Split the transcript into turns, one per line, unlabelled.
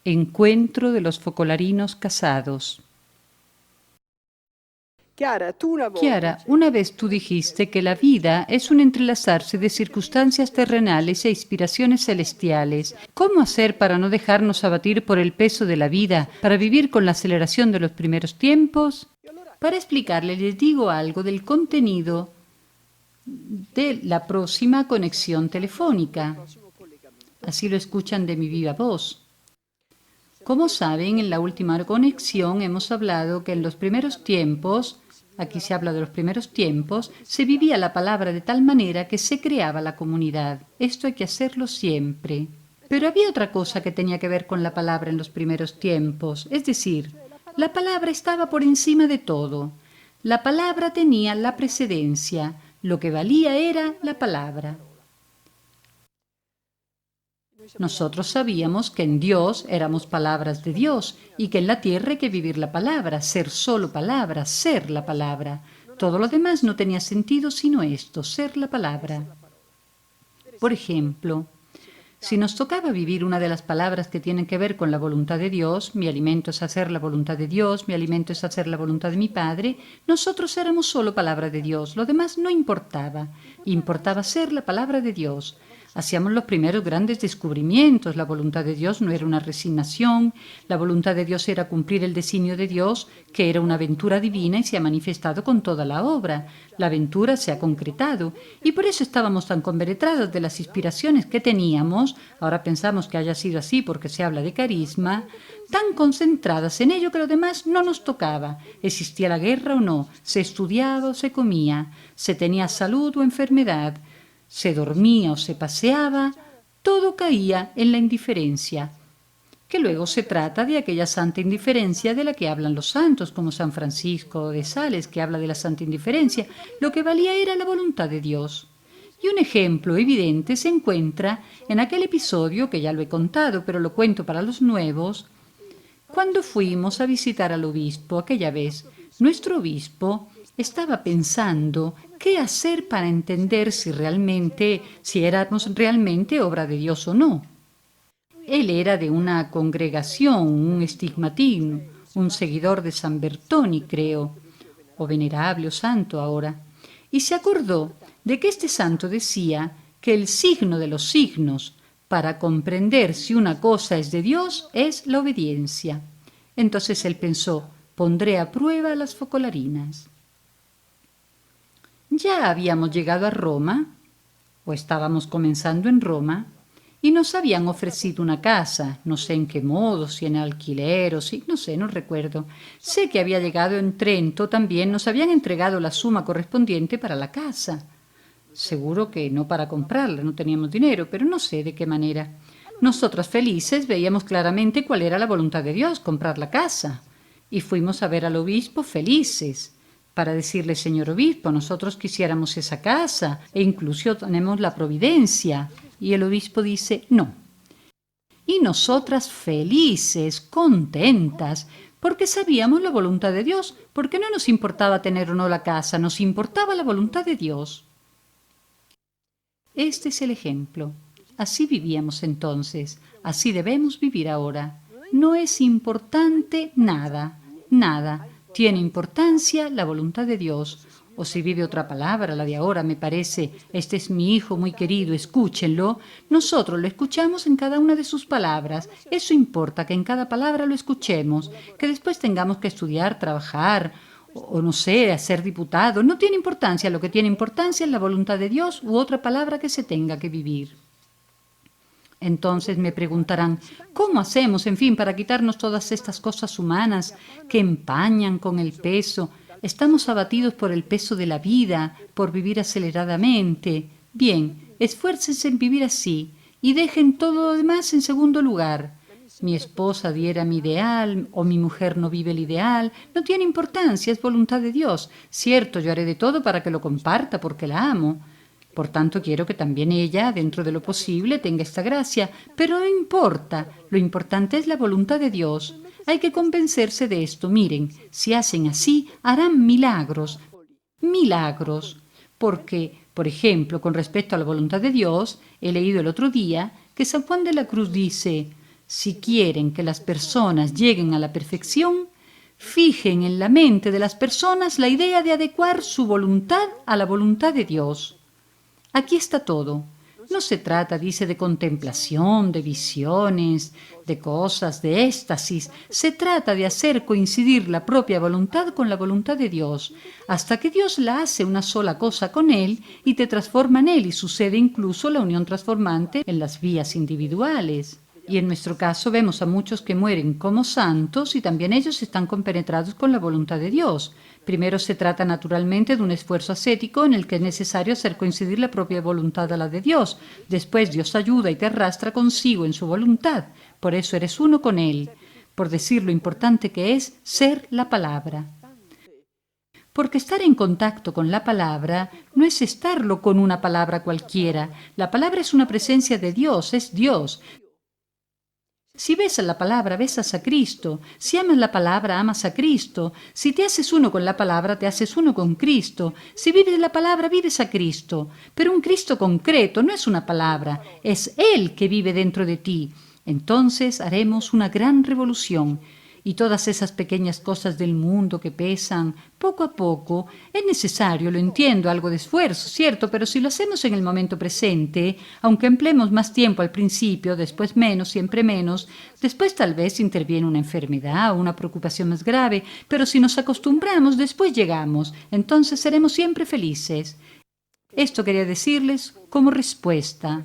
Encuentro de los focolarinos casados. Chiara, una vez tú dijiste que la vida es un entrelazarse de circunstancias terrenales e inspiraciones celestiales. ¿Cómo hacer para no dejarnos abatir por el peso de la vida, para vivir con la aceleración de los primeros tiempos? Para explicarle, les digo algo del contenido de la próxima conexión telefónica. Así lo escuchan de mi viva voz. Como saben, en la última conexión hemos hablado que en los primeros tiempos, aquí se habla de los primeros tiempos, se vivía la palabra de tal manera que se creaba la comunidad. Esto hay que hacerlo siempre. Pero había otra cosa que tenía que ver con la palabra en los primeros tiempos, es decir, la palabra estaba por encima de todo. La palabra tenía la precedencia, lo que valía era la palabra. Nosotros sabíamos que en Dios éramos palabras de Dios y que en la tierra hay que vivir la palabra, ser solo palabra, ser la palabra. Todo lo demás no tenía sentido sino esto, ser la palabra. Por ejemplo, si nos tocaba vivir una de las palabras que tienen que ver con la voluntad de Dios, mi alimento es hacer la voluntad de Dios, mi alimento es hacer la voluntad de mi Padre, nosotros éramos solo palabra de Dios, lo demás no importaba, importaba ser la palabra de Dios. Hacíamos los primeros grandes descubrimientos. La voluntad de Dios no era una resignación, la voluntad de Dios era cumplir el designio de Dios, que era una aventura divina y se ha manifestado con toda la obra. La aventura se ha concretado y por eso estábamos tan compenetrados de las inspiraciones que teníamos, ahora pensamos que haya sido así porque se habla de carisma, tan concentradas en ello que lo demás no nos tocaba. Existía la guerra o no, se estudiaba o se comía, se tenía salud o enfermedad, se dormía o se paseaba, todo caía en la indiferencia, que luego se trata de aquella santa indiferencia de la que hablan los santos, como San Francisco de Sales, que habla de la santa indiferencia. Lo que valía era la voluntad de Dios. Y un ejemplo evidente se encuentra en aquel episodio, que ya lo he contado, pero lo cuento para los nuevos, cuando fuimos a visitar al obispo aquella vez. Nuestro obispo estaba pensando qué hacer para entender si éramos realmente obra de Dios o no. Él era de una congregación, un estigmatín, un seguidor de San Bertoni, creo, o venerable o santo ahora, y se acordó de que este santo decía que el signo de los signos para comprender si una cosa es de Dios es la obediencia. Entonces él pensó, pondré a prueba las focolarinas. Ya habíamos llegado a Roma, o estábamos comenzando en Roma, y nos habían ofrecido una casa, no sé en qué modo, si en alquiler o si, no sé, no recuerdo. Sé que había llegado en Trento también, nos habían entregado la suma correspondiente para la casa. Seguro que no para comprarla, no teníamos dinero, pero no sé de qué manera. Nosotras felices veíamos claramente cuál era la voluntad de Dios, comprar la casa. Y fuimos a ver al obispo felices, para decirle, señor obispo, nosotros quisiéramos esa casa e incluso tenemos la providencia. Y el obispo dice, no. Y nosotras felices, contentas, porque sabíamos la voluntad de Dios, porque no nos importaba tener o no la casa, nos importaba la voluntad de Dios. Este es el ejemplo. Así vivíamos entonces, así debemos vivir ahora. No es importante nada, nada. Tiene importancia la voluntad de Dios. O si vive otra palabra, la de ahora, me parece, este es mi hijo muy querido, escúchenlo. Nosotros lo escuchamos en cada una de sus palabras. Eso importa, que en cada palabra lo escuchemos, que después tengamos que estudiar, trabajar, o no sé, a ser diputado. No tiene importancia, lo que tiene importancia es la voluntad de Dios u otra palabra que se tenga que vivir. Entonces me preguntarán, ¿cómo hacemos, en fin, para quitarnos todas estas cosas humanas que empañan con el peso? Estamos abatidos por el peso de la vida, por vivir aceleradamente. Bien, esfuércense en vivir así y dejen todo lo demás en segundo lugar. Mi esposa diera mi ideal o mi mujer no vive el ideal, no tiene importancia, es voluntad de Dios. Cierto, yo haré de todo para que lo comparta porque la amo. Por tanto, quiero que también ella, dentro de lo posible, tenga esta gracia. Pero no importa, lo importante es la voluntad de Dios. Hay que convencerse de esto. Miren, si hacen así, harán milagros. Milagros. Porque, por ejemplo, con respecto a la voluntad de Dios, he leído el otro día que San Juan de la Cruz dice, Si quieren que las personas lleguen a la perfección, fijen en la mente de las personas la idea de adecuar su voluntad a la voluntad de Dios. Aquí está todo. No se trata, dice, de contemplación, de visiones, de cosas, de éxtasis. Se trata de hacer coincidir la propia voluntad con la voluntad de Dios, hasta que Dios la hace una sola cosa con Él y te transforma en Él, y sucede incluso la unión transformante en las vías individuales. Y en nuestro caso vemos a muchos que mueren como santos y también ellos están compenetrados con la voluntad de Dios. Primero se trata naturalmente de un esfuerzo ascético en el que es necesario hacer coincidir la propia voluntad a la de Dios. Después Dios ayuda y te arrastra consigo en su voluntad. Por eso eres uno con Él. Por decir lo importante que es ser la palabra. Porque estar en contacto con la palabra no es estarlo con una palabra cualquiera. La palabra es una presencia de Dios, es Dios. Si besas la palabra, besas a Cristo. Si amas la palabra, amas a Cristo. Si te haces uno con la palabra, te haces uno con Cristo. Si vives la palabra, vives a Cristo. Pero un Cristo concreto no es una palabra, es Él que vive dentro de ti. Entonces haremos una gran revolución. Y todas esas pequeñas cosas del mundo que pesan, poco a poco, es necesario, lo entiendo, algo de esfuerzo, cierto, pero si lo hacemos en el momento presente, aunque empleemos más tiempo al principio, después menos, siempre menos, después tal vez interviene una enfermedad o una preocupación más grave, pero si nos acostumbramos, después llegamos, entonces seremos siempre felices. Esto quería decirles como respuesta.